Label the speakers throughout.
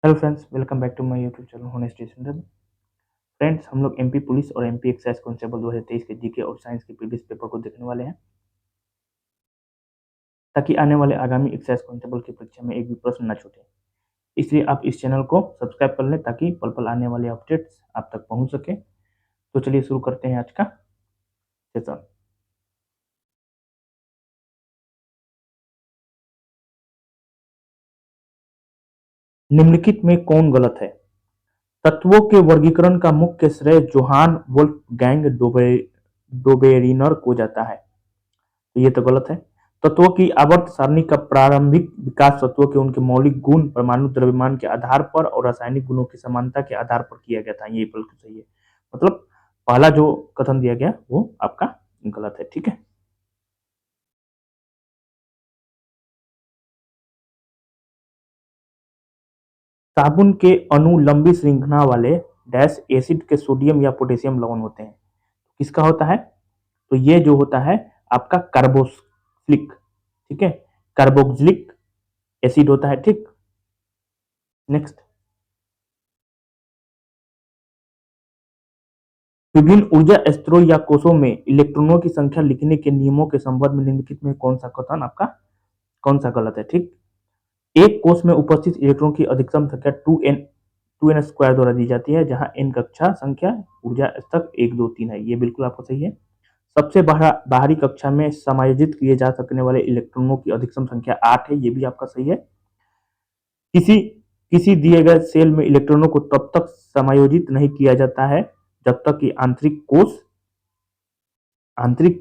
Speaker 1: Hello friends, welcome back to my YouTube channel honest student. Friends, हम लोग MP police और MP excise constable 2023 के GK और science के प्रीवियस पेपर को देखने वाले हैं, ताकि आने वाले आगामी एक्साइज कांस्टेबल की परीक्षा में एक भी प्रश्न न छूटे। इसलिए आप इस चैनल को सब्सक्राइब कर लें ताकि पल पल आने वाले अपडेट्स आप तक पहुंच सके। तो चलिए शुरू करते हैं आज का सेशन। निम्नलिखित में कौन गलत है? तत्वों के वर्गीकरण का मुख्य श्रेय जोहान वोल्फगैंग डोबेरिनर को जाता है। तो ये तो गलत है। तत्वों की आवर्त सारणी का प्रारंभिक विकास तत्वों के उनके मौलिक गुण, परमाणु द्रव्यमान के आधार पर और रासायनिक गुणों की समानता के आधार पर किया गया था। ये बिल्कुल सही है। मतलब पहला जो कथन दिया गया वो आपका गलत है। ठीक है। साबुन के अणु लंबी श्रृंखला वाले डैश एसिड के सोडियम या पोटेशियम लवण होते हैं। किसका होता है? तो ये जो होता है आपका कार्बोक्सिलिक। ठीक है, कार्बोक्सिलिक एसिड होता है। ठीक। नेक्स्ट, विभिन्न ऊर्जा स्तरों या कोषों में इलेक्ट्रॉनों की संख्या लिखने के नियमों के संबंध में निम्नलिखित में कौन सा कथन आपका कौन सा गलत है? ठीक। एक कोष में उपस्थित इलेक्ट्रॉन की अधिकतम संख्या 2n स्क्वायर द्वारा दी जाती है, जहां n कक्षा संख्या ऊर्जा स्तर 1 2 3 है। ये बिल्कुल आपका सही है। सबसे बाहरी कक्षा में समायोजित किए जा सकने वाले इलेक्ट्रॉनों की अधिकतम संख्या 8 है। ये भी आपका सही है। किसी किसी दिए गए सेल में इलेक्ट्रॉनों को तब तक समायोजित नहीं किया जाता है जब तक कि आंतरिक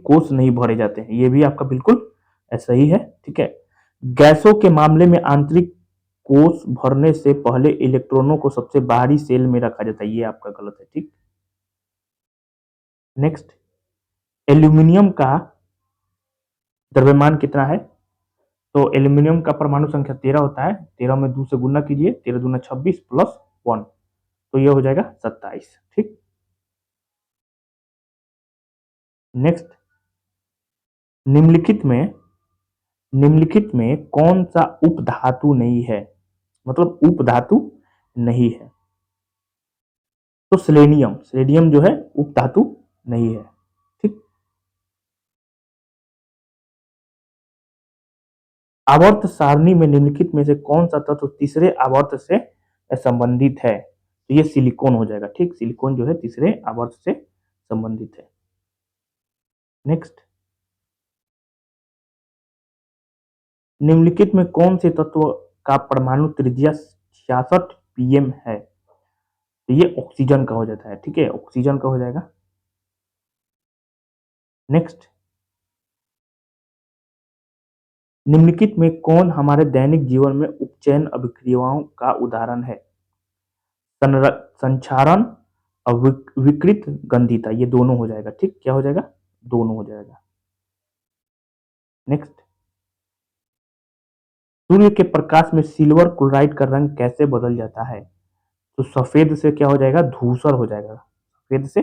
Speaker 1: कोष नहीं भरे जाते हैं। ये भी आपका बिल्कुल ऐसा ही है। ठीक है। गैसों के मामले में आंतरिक कोष भरने से पहले इलेक्ट्रॉनों को सबसे बाहरी सेल में रखा जाता है। ये आपका गलत है। ठीक। नेक्स्ट, एल्यूमिनियम का द्रव्यमान कितना है? तो एल्यूमिनियम का परमाणु संख्या 13 होता है। 13 में 2 से गुना कीजिए, 13 दूना 26 प्लस 1, तो ये हो जाएगा 27। ठीक। नेक्स्ट, निम्नलिखित में निम्नलिखित में कौन सा उपधातु नहीं है? मतलब उपधातु नहीं है। तो सेलेनियम सेलेनियम जो है उपधातु नहीं है। ठीक। आवर्त सारणी में निम्नलिखित में से कौन सा तत्व तीसरे आवर्त से संबंधित है? तो ये सिलिकॉन हो जाएगा। ठीक, सिलिकॉन जो है तीसरे आवर्त से संबंधित है। नेक्स्ट, निम्नलिखित में कौन से तत्व का परमाणु त्रिज्या 66 pm है? तो ये ऑक्सीजन का हो जाता है। ठीक है, ऑक्सीजन का हो जाएगा। नेक्स्ट, निम्नलिखित में कौन हमारे दैनिक जीवन में उपचयन अभिक्रियाओं का उदाहरण है? संचारण और विकृत गंधिता, ये दोनों हो जाएगा। ठीक, क्या हो जाएगा? दोनों हो जाएगा। नेक्स्ट, सूर्य के प्रकाश में सिल्वर क्लोराइड का रंग कैसे बदल जाता है? तो सफेद से क्या हो जाएगा? धूसर हो जाएगा। सफेद से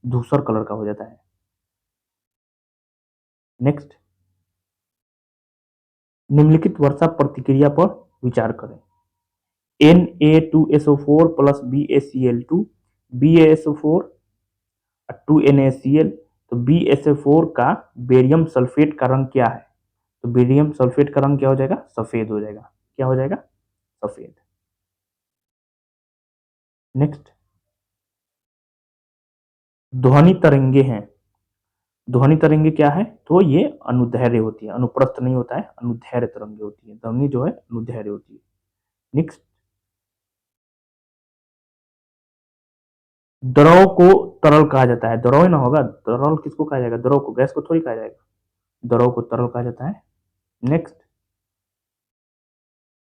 Speaker 1: धूसर कलर का हो जाता है। नेक्स्ट, निम्नलिखित वर्षा प्रतिक्रिया पर विचार करें। Na2SO4 plus BaCl2 BaSO4 2NaCl। तो BaSO4 का बेरियम सल्फेट का रंग क्या है? तो बेरियम सल्फेट का रंग क्या हो जाएगा? सफेद हो जाएगा। क्या हो जाएगा? सफेद। नेक्स्ट, ध्वनि तरंगे हैं। ध्वनि तरंगे क्या है? तो ये अनुदैर्घ्य होती है, अनुप्रस्थ नहीं होता है, अनुदैर्घ्य तरंगे होती है। ध्वनि जो है अनुदैर्घ्य होती है। नेक्स्ट, द्रव को तरल कहा जाता है। द्रव ना होगा, तरल किसको कहा जाएगा? द्रव को, गैस को थोड़ी कहा जाएगा। द्रव को तरल कहा जाता है। नेक्स्ट,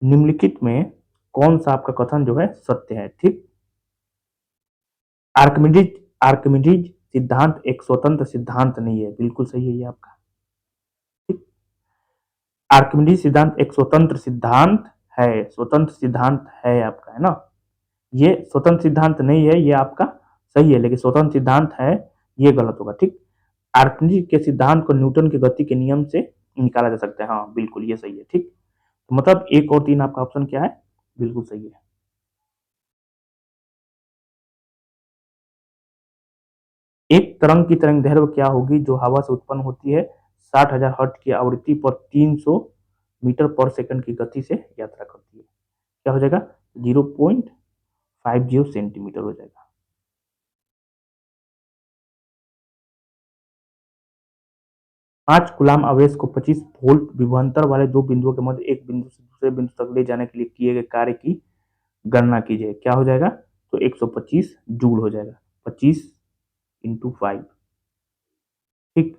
Speaker 1: निम्नलिखित में कौन सा आपका कथन जो है सत्य है? ठीक। आर्किमिडीज आर्किमिडीज सिद्धांत एक स्वतंत्र सिद्धांत नहीं है। बिल्कुल सही है ये आपका। ठीक। आर्किमिडीज सिद्धांत एक स्वतंत्र सिद्धांत है। स्वतंत्र सिद्धांत है आपका, है ना? ये स्वतंत्र सिद्धांत नहीं है, ये आपका सही है, लेकिन स्वतंत्र सिद्धांत है ये गलत होगा। ठीक। आर्किमिडीज के सिद्धांत को न्यूटन के गति के नियम से निकाला जा सकता है। हाँ बिल्कुल, ये सही है। ठीक। तो मतलब 1 और 3 आपका ऑप्शन क्या है? बिल्कुल सही है। एक तरंग की तरंग दैर्घ्य क्या होगी जो हवा से उत्पन्न होती है 60,000 हर्ट्ज की आवृत्ति पर 300 मीटर पर सेकंड की गति से यात्रा करती है? क्या हो जाएगा? 0.50 सेंटीमीटर हो जाएगा। 5 कूलाम आवेश को 25 वोल्ट विभवांतर वाले दो बिंदुओं के मध्य एक बिंदु से दूसरे बिंदु तक ले जाने के लिए किए गए कार्य की गणना कीजिए। क्या हो जाएगा? तो 125 जूल हो जाएगा। 25 इंटू 5, ठीक।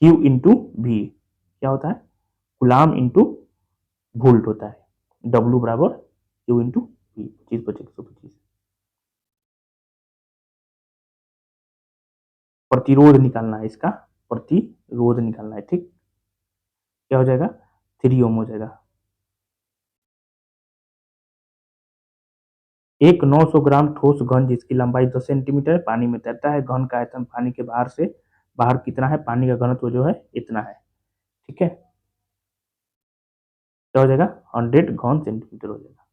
Speaker 1: क्यू इंटू भी क्या होता है? गुलाम इंटू वोल्ट होता है। डब्ल्यू बराबर क्यू इंटू भी, 25/125। प्रतिरोध निकालना है, इसका प्रतिरोध निकालना है, ठीक। क्या हो जाएगा? 3 ओम हो जाएगा। एक 900 ग्राम ठोस घन जिसकी लंबाई 10 सेंटीमीटर है पानी में तैरता है। घन का आयतन पानी के बाहर कितना है? पानी का घनत्व जो है इतना है, ठीक है। क्या हो जाएगा? 100 घन सेंटीमीटर हो जाएगा।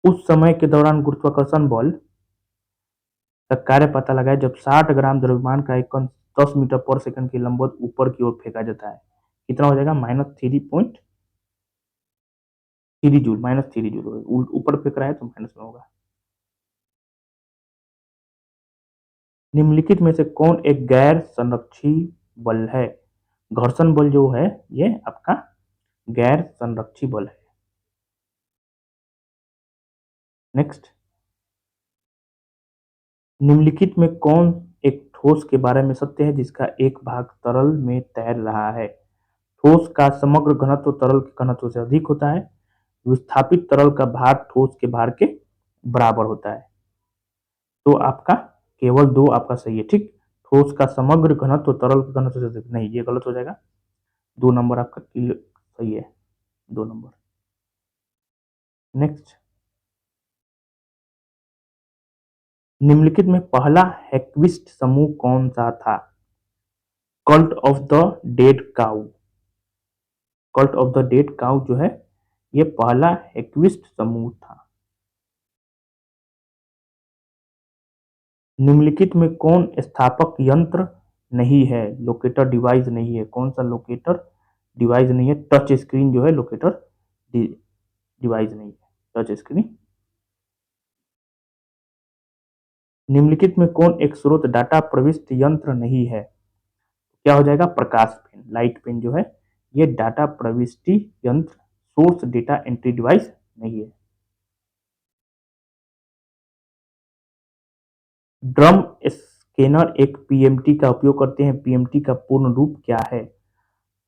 Speaker 1: उस समय के दौरान गुरुत्वाकर्षण बल का कार्य पता लगाएं जब 60 ग्राम द्रव्यमान का एक कण 10 मीटर पर सेकंड की लंबवत ऊपर की ओर फेंका जाता है। कितना हो जाएगा? -3.3 जूल ऊपर फेंक रहा है तो माइनस में होगा। निम्नलिखित में से कौन एक गैर संरक्षी बल है? घर्षण बल जो है ये आपका गैर संरक्षी बल है। नेक्स्ट, निम्नलिखित में कौन एक ठोस के बारे में सत्य है जिसका एक भाग तरल में तैर रहा है? ठोस का समग्र घनत्व तरल के घनत्व से अधिक होता है। विस्थापित तरल का भार ठोस के भार के बराबर होता है। तो आपका केवल 2 आपका सही है, ठीक। ठोस का समग्र घनत्व तरल के घनत्व से अधिक नहीं, ये गलत हो जाएगा। 2 नंबर आपका सही है, 2 नंबर। नेक्स्ट, निम्नलिखित में पहला हेक्विस्ट समूह कौन सा था? Cult of the dead cow. Cult of the dead cow जो है ये पहला हेक्विस्ट समूह था। निम्नलिखित में कौन स्थापक यंत्र नहीं है? लोकेटर डिवाइस नहीं है। कौन सा लोकेटर डिवाइस नहीं है? टच स्क्रीन जो है लोकेटर डिवाइस नहीं है, टच स्क्रीन। निम्नलिखित में कौन एक स्रोत डाटा प्रविष्टि यंत्र नहीं है? क्या हो जाएगा? प्रकाश पेन, लाइट पेन जो है ये डाटा प्रविष्टि यंत्र, सोर्स डेटा एंट्री डिवाइस नहीं है। ड्रम स्कैनर एक पीएमटी का उपयोग करते हैं। पीएमटी का पूर्ण रूप क्या है?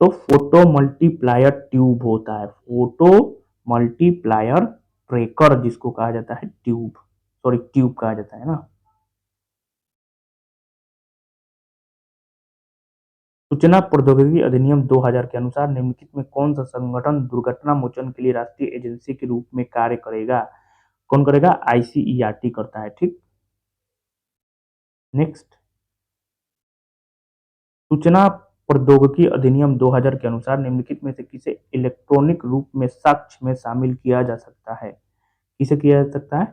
Speaker 1: तो फोटो मल्टीप्लायर ट्यूब होता है। फोटो मल्टीप्लायर ट्रेकर जिसको कहा जाता है ट्यूब कहा जाता है ना। सूचना प्रौद्योगिकी अधिनियम 2000 के अनुसार निम्नलिखित में कौन सा संगठन दुर्घटना मोचन के लिए राष्ट्रीय एजेंसी के रूप में कार्य करेगा? कौन करेगा? आईसीईआरटी करता है, ठीक। नेक्स्ट, सूचना प्रौद्योगिकी अधिनियम 2000 के अनुसार निम्नलिखित में से किसे इलेक्ट्रॉनिक रूप में साक्ष्य में शामिल किया जा सकता है? किसे किया जा सकता है?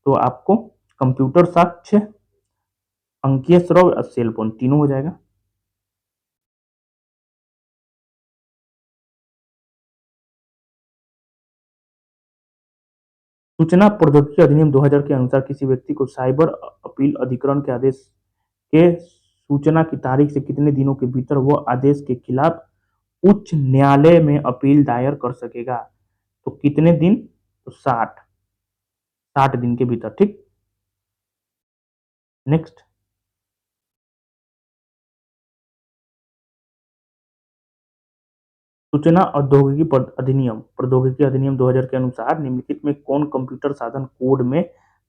Speaker 1: तो आपको कंप्यूटर साक्ष्य, अंकीय श्रव्य और सेल फोन तीनों हो जाएगा। सूचना प्रौद्योगिकी अधिनियम 2000 के अनुसार किसी व्यक्ति को साइबर अपील अधिकरण के आदेश के सूचना की तारीख से कितने दिनों के भीतर वह आदेश के खिलाफ उच्च न्यायालय में अपील दायर कर सकेगा? तो कितने दिन? तो 60 दिन के भीतर, ठीक। नेक्स्ट, सूचना औद्योगिकी प्रौद्योगिकी अधिनियम 2000 के अनुसार निम्नलिखित में कौन कंप्यूटर साधन कोड में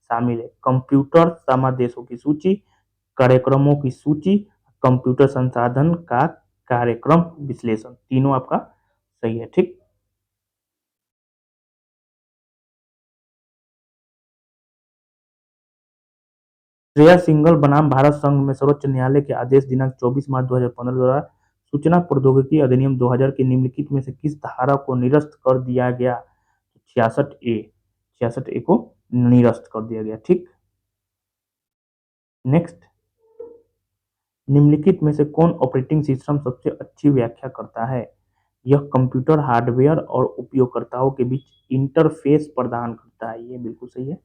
Speaker 1: शामिल है? कंप्यूटर समादेशों की सूची, कार्यक्रमों की सूची, कंप्यूटर संसाधन का कार्यक्रम विश्लेषण, तीनों आपका सही है, ठीक। श्रेया सिंघल बनाम भारत संघ में सर्वोच्च न्यायालय के आदेश दिनांक 24 मार्च 2015 द्वारा सूचना प्रौद्योगिकी अधिनियम 2000 के निम्नलिखित में से किस धारा को निरस्त कर दिया गया? 66 ए को निरस्त कर दिया गया। ठीक, नेक्स्ट, निम्नलिखित में से कौन ऑपरेटिंग सिस्टम सबसे अच्छी व्याख्या करता है? यह कंप्यूटर हार्डवेयर और उपयोगकर्ताओं के बीच इंटरफेस प्रदान करता है। ये बिल्कुल सही है।